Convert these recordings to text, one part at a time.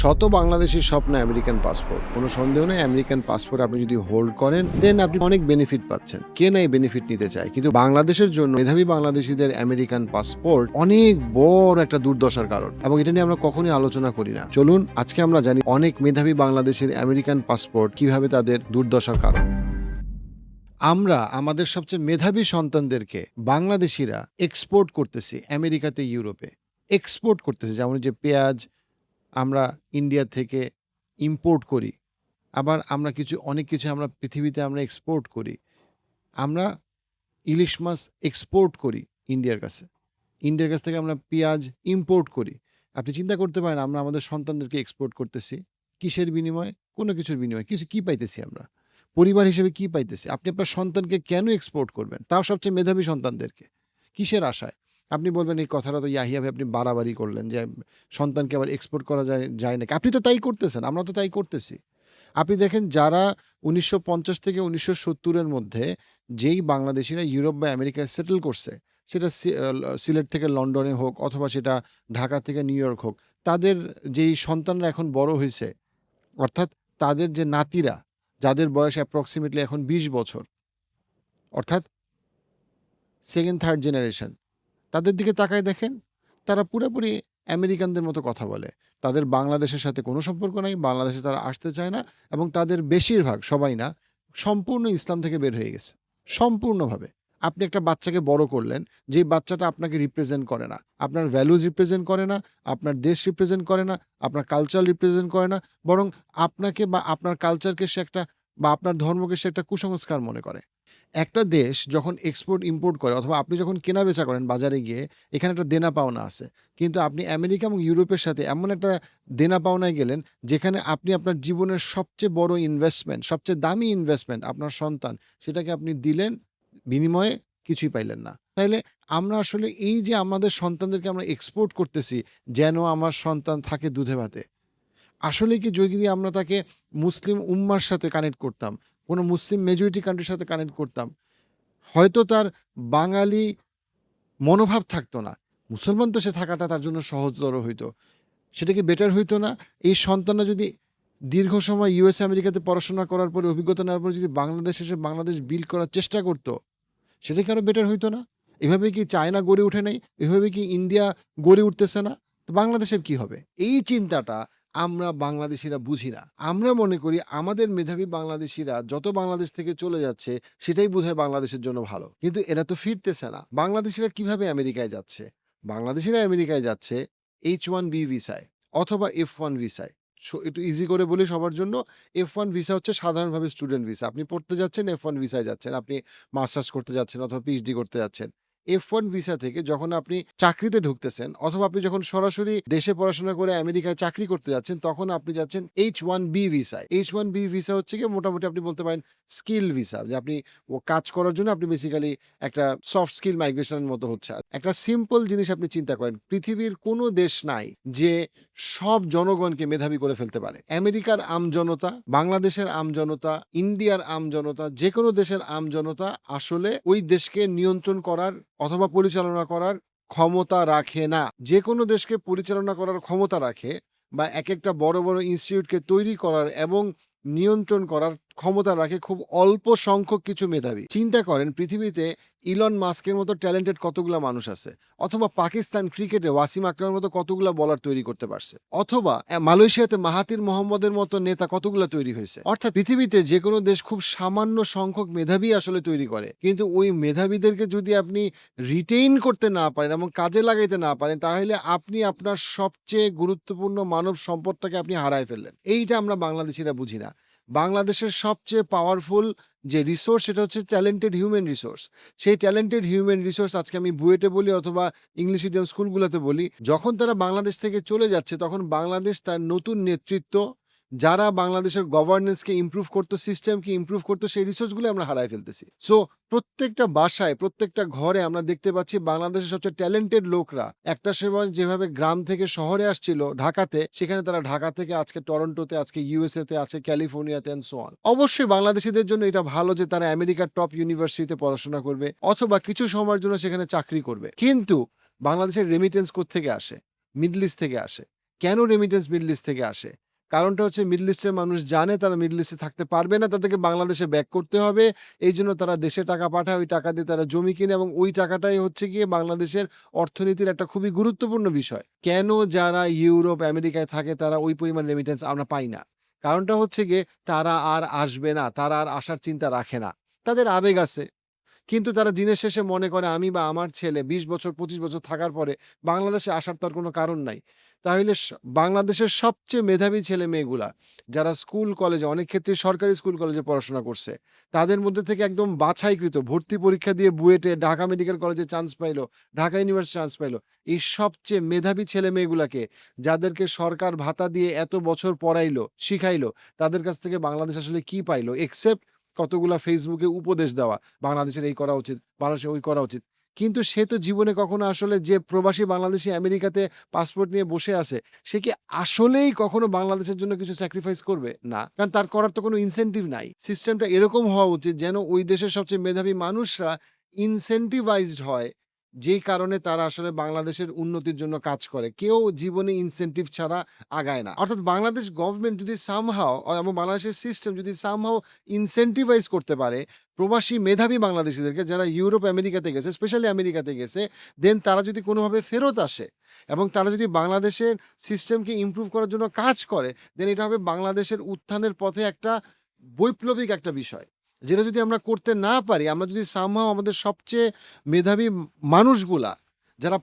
শত বাংলাদেশীর স্বপ্ন American passport. কোনো সন্দেহ নেই, আমেরিকান পাসপোর্ট আপনি যদি হোল্ড করেন দেন আপনি অনেক বেনিফিট পাচ্ছেন। কে না এই বেনিফিট নিতে চায়? কিন্তু বাংলাদেশের জন্য মেধাবী বাংলাদেশিদের আমেরিকান পাসপোর্ট অনেক বড় একটা দুর্দশার কারণ, এবং এটা নিয়ে আমরা কখনোই আলোচনা করি না। চলুন আজকে আমরা জানি অনেক মেধাবী বাংলাদেশের আমেরিকান পাসপোর্ট কিভাবে তাদের দুর্দশার কারণ। আমরা আমাদের সবচেয়ে মেধাবী সন্তানদেরকে বাংলাদেশিরা এক্সপোর্ট করতেছি আমেরিকাতে, ইউরোপে এক্সপোর্ট করতেছি। যেমন যে পেঁয়াজ আমরা ইন্ডিয়া থেকে ইম্পোর্ট করি, আবার আমরা অনেক কিছু আমরা পৃথিবীতে আমরা এক্সপোর্ট করি। আমরা ইলিশ মাছ এক্সপোর্ট করি ইন্ডিয়ার কাছে, ইন্ডিয়ার কাছ থেকে আমরা পেঁয়াজ ইম্পোর্ট করি। আপনি চিন্তা করতে পারেন আমরা আমাদের সন্তানদেরকে এক্সপোর্ট করতেছি কিসের বিনিময়ে? কোনো কিছুর বিনিময়ে। কি পাইতেছি আমরা? পরিবার হিসেবে কি পাইতেছি? আপনি আপনার সন্তানকে কেন এক্সপোর্ট করবেন, তাও সবচেয়ে মেধাবী সন্তানদেরকে? কিসের আশায়? আপনি বলবেন এই কথাটা তো ইয়াহিয়া ভাই আপনি বাড়াবাড়ি করলেন যে সন্তানকে আবার এক্সপোর্ট করা যায় নাকি? আপনি তো তাই করতেছেন, আমরা তো তাই করতেছি। আপনি দেখেন যারা ১৯৫০ থেকে ১৯৭০ এর মধ্যে যেই বাংলাদেশিরা ইউরোপ বা আমেরিকায় সেটেল করছে, সেটা সিলেট থেকে লন্ডনে হোক অথবা সেটা ঢাকা থেকে নিউ ইয়র্ক হোক, তাদের যেই সন্তানরা এখন বড় হইছে, অর্থাৎ তাদের যে নাতিরা, যাদের বয়স অ্যাপ্রক্সিমেটলি এখন ২০ বছর, অর্থাৎ সেকেন্ড থার্ড জেনারেশন, তাদের দিকে তাকায় দেখেন, তারা পুরোপুরি আমেরিকানদের মতো কথা বলে। তাদের বাংলাদেশের সাথে কোনো সম্পর্ক নাই, বাংলাদেশে তারা আসতে চায় না, এবং তাদের বেশিরভাগ, সবাই না, সম্পূর্ণ ইসলাম থেকে বের হয়ে গেছে, সম্পূর্ণভাবে। আপনি একটা বাচ্চাকে বড় করলেন, যেই বাচ্চাটা আপনাকে রিপ্রেজেন্ট করে না, আপনার ভ্যালুজ রিপ্রেজেন্ট করে না, আপনার দেশ রিপ্রেজেন্ট করে না, আপনার কালচার রিপ্রেজেন্ট করে না, বরং আপনাকে বা আপনার কালচারকে সে একটা, বা আপনার ধর্মকে সে একটা কুসংস্কার মনে করে। একটা দেশ যখন এক্সপোর্ট ইম্পোর্ট করে অথবা আপনি যখন কেনাবেচা করেন বাজারে গিয়ে, এখানে একটা দেনা পাওনা আছে। কিন্তু আপনি আমেরিকা এবং ইউরোপের সাথে এমন একটা দেনা পাওনায় গেলেন, যেখানে আপনি আপনার জীবনের সবচেয়ে বড় ইনভেস্টমেন্ট, সবচেয়ে দামি ইনভেস্টমেন্ট আপনার সন্তান, সেটাকে আপনি দিলেন, বিনিময়ে কিছুই পাইলেন না। তাইলে আমরা আসলে এই যে আমাদের সন্তানদেরকে আমরা এক্সপোর্ট করতেছি, যেন আমার সন্তান থাকে দুধে ভাতে। আসলে কি যদি আমরা তাকে মুসলিম উম্মার সাথে কানেক্ট করতাম, কোনো মুসলিম মেজরিটি কান্ট্রির সাথে কানেক্ট করতাম, হয়তো তার বাঙালি মনোভাব থাকতো না। মুসলমান তো সে থাকাটা তার জন্য সহজতর হইতো। সেটা কি বেটার হইতো না? এই সন্তানরা যদি দীর্ঘ সময় ইউএস আমেরিকাতে পড়াশোনা করার পরে, অভিজ্ঞতা নেওয়ার পরে যদি বাংলাদেশে এসে বাংলাদেশ বিল্ড করার চেষ্টা করতো, সেটা কি আরো বেটার হইতো না? এভাবে কি চায়না গড়ে ওঠে নাই? এভাবে কি ইন্ডিয়া গড়ে উঠতেছে না? তো বাংলাদেশের কি হবে? এই চিন্তাটা আমরা বাংলাদেশিরা বুঝি না। আমরা মনে করি আমাদের মেধাবী বাংলাদেশিরা যত বাংলাদেশ থেকে চলে যাচ্ছে, সেটাই বোধহয় বাংলাদেশের জন্য ভালো। কিন্তু এরা তো ফিরতেছে না। বাংলাদেশিরা কিভাবে আমেরিকায় যাচ্ছে? বাংলাদেশিরা আমেরিকায় যাচ্ছে H-1B ভিসায় অথবা F-1 ভিসায়। একটু ইজি করে বলি সবার জন্য, F-1 ভিসা হচ্ছে সাধারণভাবে স্টুডেন্ট ভিসা। আপনি পড়তে যাচ্ছেন, F-1 ভিসায় যাচ্ছেন। আপনি মাস্টার্স করতে যাচ্ছেন অথবা পিএইচডি করতে যাচ্ছেন। F-1 ভিসা থেকে যখন আপনি চাকরিতে ঢুকতেছেন অথবা আপনি যখন সরাসরি দেশে পড়াশোনা করে আমেরিকায় চাকরি করতে যাচ্ছেন, তখন আপনি যাচ্ছেন H-1B ভিসায়। H-1B ভিসা হচ্ছে গিয়ে মোটামুটি আপনি বলতে পারেন স্কিল ভিসা, যে আপনি কাজ করার জন্য আপনি বেসিক্যালি একটা সফট স্কিল মাইগ্রেশনের মতো হচ্ছে। একটা সিম্পল জিনিস আপনি চিন্তা করেন, পৃথিবীর কোনো দেশ নাই যে সব জনগণকে মেধাবী করে ফেলতে পারে। আমেরিকার আমজনতা, বাংলাদেশের আমজনতা, ইন্ডিয়ার আমজনতা, যেকোনো দেশের আমজনতা আসলে ওই দেশকে নিয়ন্ত্রণ করার অথবা পরিচালনা করার ক্ষমতা রাখে না। যেকোনো দেশকে পরিচালনা করার ক্ষমতা রাখে, বা একেকটা বড়, বড় ইনস্টিটিউটকে তৈরি করার এবং নিয়ন্ত্রণ করার ক্ষমতা রাখে খুব অল্প সংখ্যক কিছু মেধাবী। চিন্তা করেন পৃথিবীতে ইলন মাস্কের মতো ট্যালেন্টেড কতগুলা মানুষ আছে, অথবা পাকিস্তান ক্রিকেটে ওয়াসিম আকরামের মতো কতগুলা বলার তৈরি করতে পারছে, অথবা মালয়েশিয়াতে মাহাতির মোহাম্মদের মতো নেতা কতগুলা তৈরি হয়েছে। অর্থাৎ পৃথিবীতে যে কোনো দেশ খুব সামান্য সংখ্যক মেধাবী আসলে তৈরি করে, কিন্তু ওই মেধাবীদেরকে যদি আপনি রিটেইন করতে না পারেন এবং কাজে লাগাইতে না পারেন, তাহলে আপনি আপনার সবচেয়ে গুরুত্বপূর্ণ মানব সম্পদটাকে আপনি হারায় ফেললেন। এইটা আমরা বাংলাদেশিরা বুঝি না। বাংলাদেশের সবচেয়ে পাওয়ারফুল যে রিসোর্স, সেটা হচ্ছে ট্যালেন্টেড হিউম্যান রিসোর্স। সেই ট্যালেন্টেড হিউম্যান রিসোর্স আজকে আমি বুয়েটে বলি অথবা ইংলিশ মিডিয়াম স্কুলগুলোতে বলি, যখন তারা বাংলাদেশ থেকে চলে যাচ্ছে, তখন বাংলাদেশ তার নতুন নেতৃত্ব, যারা বাংলাদেশের গভর্নেন্সকে ইমপ্রুভ করতো, সিস্টেমকে ইমপ্রুভ করতো, সেই রিসোর্সগুলো আমরা হারায় ফেলতেছি। সো প্রত্যেকটা বাসায়, প্রত্যেকটা ঘরে আমরা দেখতে পাচ্ছি বাংলাদেশের সবচেয়ে ট্যালেন্টেড লোকরা একটা সময় যেভাবে গ্রাম থেকে শহরে আসছিল ঢাকাতে, সেখানে তারা ঢাকা থেকে আজকে টরন্টোতে, আজকে ইউএসএ তে আছে, ক্যালিফোর্নিয়াতে এন্ড সো অন। অবশ্যই বাংলাদেশিদের জন্য এটা ভালো যে তারা আমেরিকার টপ ইউনিভার্সিটিতে পড়াশোনা করবে অথবা কিছু সময়ের জন্য সেখানে চাকরি করবে। কিন্তু বাংলাদেশের রেমিটেন্স কোত্থেকে আসে? মিডল ইস্ট থেকে আসে। কেন রেমিটেন্স মিডল ইস্ট থেকে আসে? কারণটা হচ্ছে মিডল ইস্টের মানুষ জানে তারা মিডল ইস্টে থাকতে পারবে না, তাদেরকে বাংলাদেশে ব্যাক করতে হবে। এইজন্য তারা দেশে টাকা পাঠায়, ওই টাকা দিয়ে তারা জমি কিনে এবং ওই টাকাটাই হচ্ছে গিয়ে বাংলাদেশের অর্থনীতির একটা খুবই গুরুত্বপূর্ণ বিষয়। কেন যারা ইউরোপ, আমেরিকায় থাকে তারা ওই পরিমাণ রেমিটেন্স আমরা পাই না? কারণটা হচ্ছে গিয়ে তারা আর আসবে না, তারা আর আসার চিন্তা রাখে না। তাদের আবেগ আছে। কিন্তু তারা দিনের শেষে মনে করে আমি বা আমার ছেলে ২০ বছর ২৫ বছর থাকার পরে বাংলাদেশে আসার তো আর কোনো কারণ নাই। তাহলে বাংলাদেশের সবচেয়ে মেধাবী ছেলে-মেয়েগুলা যারা স্কুল কলেজে অনেক ক্ষেত্রে সরকারি স্কুল কলেজে পড়াশোনা করছে, তাদের মধ্যে থেকে একদম বাছাইকৃত ভর্তি পরীক্ষা দিয়ে বুয়েটে ঢাকা মেডিকেল কলেজে চান্স পাইলো, ঢাকা ইউনিভার্সিটি চান্স পাইলো। এই সবচেয়ে মেধাবী ছেলে-মেয়েগুলাকে যাদেরকে সরকার ভাতা দিয়ে এত বছর পড়াইলো, শিখাইলো, তাদের কাছ থেকে বাংলাদেশ আসলে কি পাইলো? এক্সেপ্ট কতগুলা ফেসবুকে উপদেশ দেওয়া, বাংলাদেশের এই করা উচিত, বাংলাদেশের ওই করা উচিত। কিন্তু সে তো জীবনে কখনো আসলে যে প্রবাসী বাংলাদেশী আমেরিকাতে পাসপোর্ট নিয়ে বসে আছে, সে কি আসলেই কখনো বাংলাদেশের জন্য কিছু স্যাক্রিফাইস করবে? না। কারণ তার করার তো কোনো ইনসেনটিভ নাই। সিস্টেমটা এরকম হওয়া উচিত যেন ওই দেশের সবচেয়ে মেধাবী মানুষরা ইনসেনটিভাইজড হয়, যেই কারণে তারা আসলে বাংলাদেশের উন্নতির জন্য কাজ করে। কেউ জীবনে ইনসেনটিভ ছাড়া আগায় না। অর্থাৎ বাংলাদেশ গভর্নমেন্ট যদি সামহাও এবং বাংলাদেশের সিস্টেম যদি সামহাও ইনসেনটিভাইজ করতে পারে প্রবাসী মেধাবী বাংলাদেশীদেরকে যারা ইউরোপ, আমেরিকাতে গেছে, স্পেশালি আমেরিকাতে গেছে, দেন তারা যদি কোনোভাবে ফেরত আসে এবং তারা যদি বাংলাদেশের সিস্টেমকে ইমপ্রুভ করার জন্য কাজ করে, দেন এটা হবে বাংলাদেশের উত্থানের পথে একটা বৈপ্লবিক একটা বিষয়। যেটা যদি আমরা করতে না পারি, আমরা যদি সামহাও আমাদের সবচেয়ে মেধাবী মানুষগুলা যারা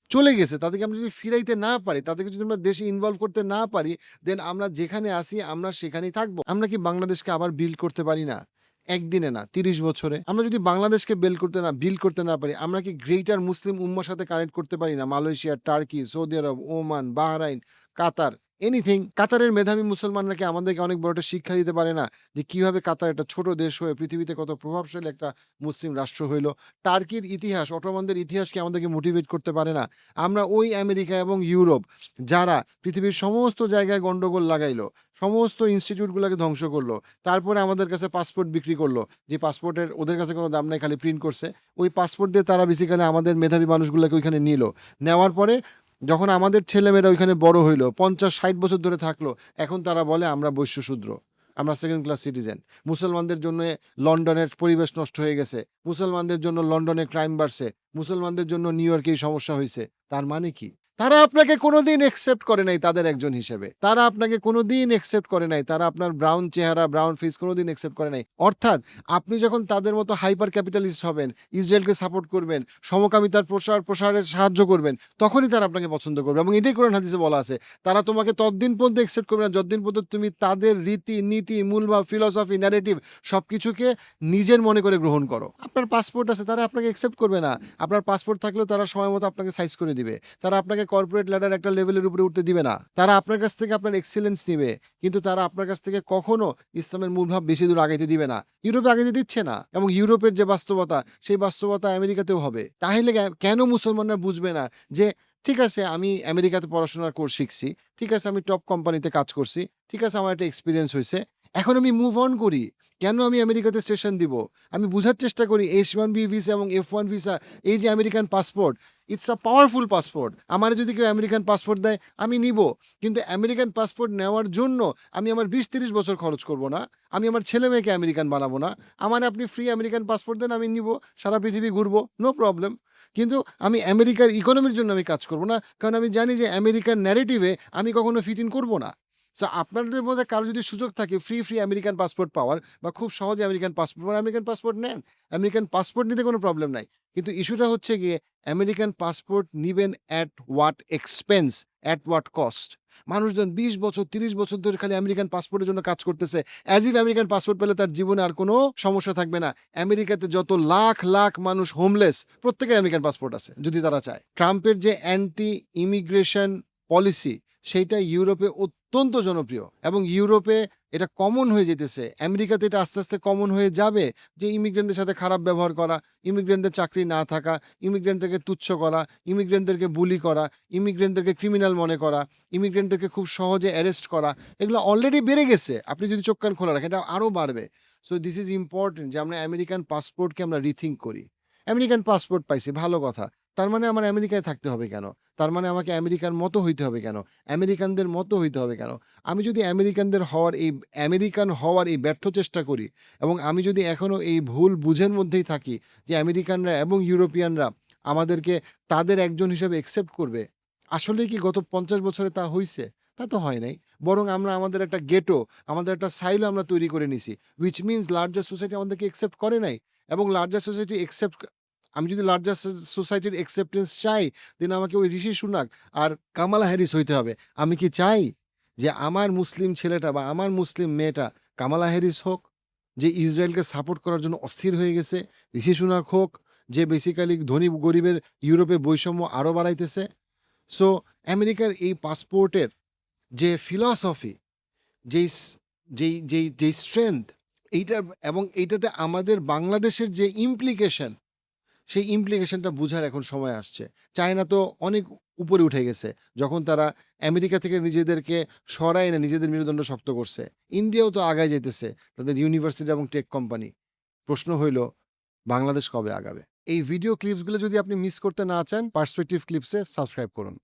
চলে গেছে তাদেরকে আমরা যদি ফিরাইতে না পারি, তাদেরকে যদি আমরা দেশে ইনভলভ করতে না পারি, দেন আমরা যেখানে আছি আমরা সেখানেই থাকবো। আমরা কি বাংলাদেশকে আবার বিল্ড করতে পারি না? একদিনে না, ৩০ বছরে। আমরা যদি বাংলাদেশকে বিল্ড করতে না পারি, আমরা কি গ্রেটার মুসলিম উম্মার সাথে কানেক্ট করতে পারি না? মালয়েশিয়া, টার্কি, সৌদি আরব, ওমান, বাহরাইন, কাতার, এনিথিং। কাতারের মেধাবী মুসলমানরা কি আমাদেরকে অনেক বড় একটা শিক্ষা দিতে পারে না? যে কিভাবে কাতার একটা ছোট দেশ হয়ে পৃথিবীতে কত প্রভাবশালী একটা মুসলিম রাষ্ট্র হইল? টার্কির ইতিহাস, অটোমানদের ইতিহাস কি আমাদেরকে মোটিভেট করতে পারে না? আমরা ওই আমেরিকা এবং ইউরোপ যারা পৃথিবীর সমস্ত জায়গায় গন্ডগোল লাগাইলো, সমস্ত ইনস্টিটিউটগুলোকে ধ্বংস করলো, তারপরে আমাদের কাছে পাসপোর্ট বিক্রি করলো, যে পাসপোর্টের ওদের কাছে কোনো দাম নাই, খালি প্রিন্ট করছে। ওই পাসপোর্ট দিয়ে তারা বেসিক্যালি আমাদের মেধাবী মানুষগুলোকে ওইখানে নিল। নেওয়ার পরে যখন আমাদের ছেলেমেয়েরা ওইখানে বড় হইলো, ৫০-৬০ বছর ধরে থাকলো, এখন তারা বলে আমরা বৈশ্যশূদ্র, আমরা সেকেন্ড ক্লাস সিটিজেন। মুসলমানদের জন্য লন্ডনের পরিবেশ নষ্ট হয়ে গেছে, মুসলমানদের জন্য লন্ডনে ক্রাইম বাড়ছে, মুসলমানদের জন্য নিউ ইয়র্কে এই সমস্যা হইছে। তার মানে কি? তারা আপনাকে কোনোদিন একসেপ্ট করে নাই তাদের একজন হিসেবে। তারা আপনাকে কোনোদিন একসেপ্ট করে নাই। তারা আপনার ব্রাউন চেহারা, ব্রাউন ফেস কোনোদিন একসেপ্ট করে নাই। অর্থাৎ আপনি যখন তাদের মতো হাইপার ক্যাপিটালিস্ট হবেন, ইসরায়েলকে সাপোর্ট করবেন, সমকামিতার প্রসারে সাহায্য করবেন, তখনই তারা আপনাকে পছন্দ করবে। এবং এটাই কোরআন হাদিসে বলা আছে। তারা তোমাকে ততদিন পর্যন্ত একসেপ্ট করবে না যতদিন পর্যন্ত তুমি তাদের রীতি, নীতি, মূলভাব, ফিলসফি, ন্যারেটিভ সবকিছুকে নিজের মনে করে গ্রহণ করো। আপনার পাসপোর্ট আছে, তারা আপনাকে একসেপ্ট করবে না। আপনার পাসপোর্ট থাকলেও তারা সময় মতো আপনাকে সাইজ করে দিবে। তারা আপনাকে কর্পোরেট ল্যাডার একটা লেভেলের উপরে উঠতে দিবে না। তারা আপনার কাছ থেকে আপনার এক্সেলেন্স নিবে, কিন্তু তারা আপনার কাছ থেকে কখনো ইসলামের মূলভাব বেশি দূর আগাইতে দিবে না। ইউরোপে আগাইতে দিচ্ছে না। এবং ইউরোপের যে বাস্তবতা, সেই বাস্তবতা আমেরিকাতেও হবে। তাহলে কেন মুসলমানরা বুঝবে না যে ঠিক আছে আমি আমেরিকাতে পড়াশোনার কোর্স শিখছি, ঠিক আছে আমি টপ কোম্পানিতে কাজ করছি, ঠিক আছে আমার একটা এক্সপিরিয়েন্স হয়েছে, এখন আমি মুভ অন করি। কেন আমি আমেরিকাতে স্টেশন দিব? আমি বুঝার চেষ্টা করি H-1B ভিসা এবং F-1 ভিসা, এই যে American passport, it's a powerful passport. আমারে যদি কেউ আমেরিকান পাসপোর্ট দেয় আমি নিব। কিন্তু আমেরিকান পাসপোর্ট নেওয়ার জন্য আমি আমার ২০-৩০ বছর খরচ করব না। আমি আমার ছেলে-মেয়েকে আমেরিকান বানাবো না। আমারে আপনি ফ্রি আমেরিকান পাসপোর্ট দেন, আমি নিব। সারা পৃথিবী ঘুরবো, নো প্রবলেম। কিন্তু আমি আমেরিকার ইকোনমির জন্য আমি কাজ করব না। কারণ আমি জানি যে আমেরিকান ন্যারেটিভে আমি কখনো ফিট ইন করব না। সো আপনাদের মধ্যে কারো যদি সুযোগ থাকে ফ্রি আমেরিকান পাসপোর্ট পাওয়ার বা খুব সহজে আমেরিকান পাসপোর্ট নেন। আমেরিকান পাসপোর্ট নিতে কোনো প্রবলেম নাই। কিন্তু ইস্যুটা হচ্ছে গিয়ে আমেরিকান পাসপোর্ট নিবেন at what expense, at what cost? মানুষজন ২০ বছর ৩০ বছর ধরে খালি আমেরিকান পাসপোর্টের জন্য কাজ করতেছে, অ্যাজ ইফ আমেরিকান পাসপোর্ট পেলে তার জীবনে আর কোনো সমস্যা থাকবে না। আমেরিকাতে যত লাখ লাখ মানুষ হোমলেস, প্রত্যেকের আমেরিকান পাসপোর্ট আছে যদি তারা চায়। ট্রাম্পের যে অ্যান্টি ইমিগ্রেশন পলিসি, সেইটা ইউরোপে অত্যন্ত জনপ্রিয় এবং ইউরোপে এটা কমন হয়ে যেতেছে। আমেরিকাতে এটা আস্তে আস্তে কমন হয়ে যাবে যে ইমিগ্রেন্টদের সাথে খারাপ ব্যবহার করা, ইমিগ্রেন্টদের চাকরি না থাকা, ইমিগ্রেন্টদেরকে তুচ্ছ করা, ইমিগ্রেন্টদেরকে বুলি করা, ইমিগ্রেন্টদেরকে ক্রিমিনাল মনে করা, ইমিগ্রেন্টদেরকে খুব সহজে অ্যারেস্ট করা, এগুলো অলরেডি বেড়ে গেছে। আপনি যদি চোখ কান খোলা রাখেন এটা আরও বাড়বে। সো দিস ইজ ইম্পর্টেন্ট যে আমরা আমেরিকান পাসপোর্টকে আমরা রিথিঙ্ক করি। আমেরিকান পাসপোর্ট পাইছি, ভালো কথা। তার মানে আমার আমেরিকায় থাকতে হবে কেন? তার মানে আমাকে আমেরিকার মতো হইতে হবে কেন? আমেরিকানদের মতো হইতে হবে কেন? আমি যদি আমেরিকান হওয়ার এই ব্যর্থ চেষ্টা করি এবং আমি যদি এখনো এই ভুল বুঝের মধ্যেই থাকি যে আমেরিকানরা এবং ইউরোপিয়ানরা আমাদেরকে তাদের একজন হিসেবে একসেপ্ট করবে, আসলেই কি গত ৫০ বছরে তা হইছে? তা তো হয় নাই। বরং আমরা আমাদের একটা গেটো, আমাদের একটা সাইলো আমরা তৈরি করে নিছি। which means লার্জার সোসাইটি আমাদেরকে একসেপ্ট করে নাই এবং লার্জার সোসাইটি একসেপ্ট আমি যদি লার্জার সোসাইটির একসেপ্টেন্স চাই, দেন আমাকে ওই ঋষি সুনাক আর কামালা হ্যারিস হইতে হবে। আমি কি চাই যে আমার মুসলিম ছেলেটা বা আমার মুসলিম মেয়েটা কামালা হ্যারিস হোক, যে ইসরায়েলকে সাপোর্ট করার জন্য অস্থির হয়ে গেছে, ঋষি সুনাক হোক, যে বেসিক্যালি ধনী গরিবের ইউরোপে বৈষম্য আরো বাড়াইতেছে? সো আমেরিকার এই পাসপোর্টের যে ফিলসফি, যেই স যেই স্ট্রেংথ এইটার এবং এইটাতে আমাদের বাংলাদেশের যে ইমপ্লিকেশন, সেই ইমপ্লিকেশনটা বুঝার এখন সময় আসছে। চায়না তো অনেক উপরে উঠে গেছে। যখন তারা আমেরিকা থেকে নিজেদেরকে সরায় এনে নিজেদের মেরুদণ্ড শক্ত করছে। ইন্ডিয়াও তো আগায় যাইতেছে তাদের ইউনিভার্সিটি এবং টেক কোম্পানি। প্রশ্ন হইল বাংলাদেশ কবে আগাবে? এই ভিডিও ক্লিপসগুলো যদি আপনি মিস করতে না চান, পার্সপেক্টিভ ক্লিপসে সাবস্ক্রাইব করুন।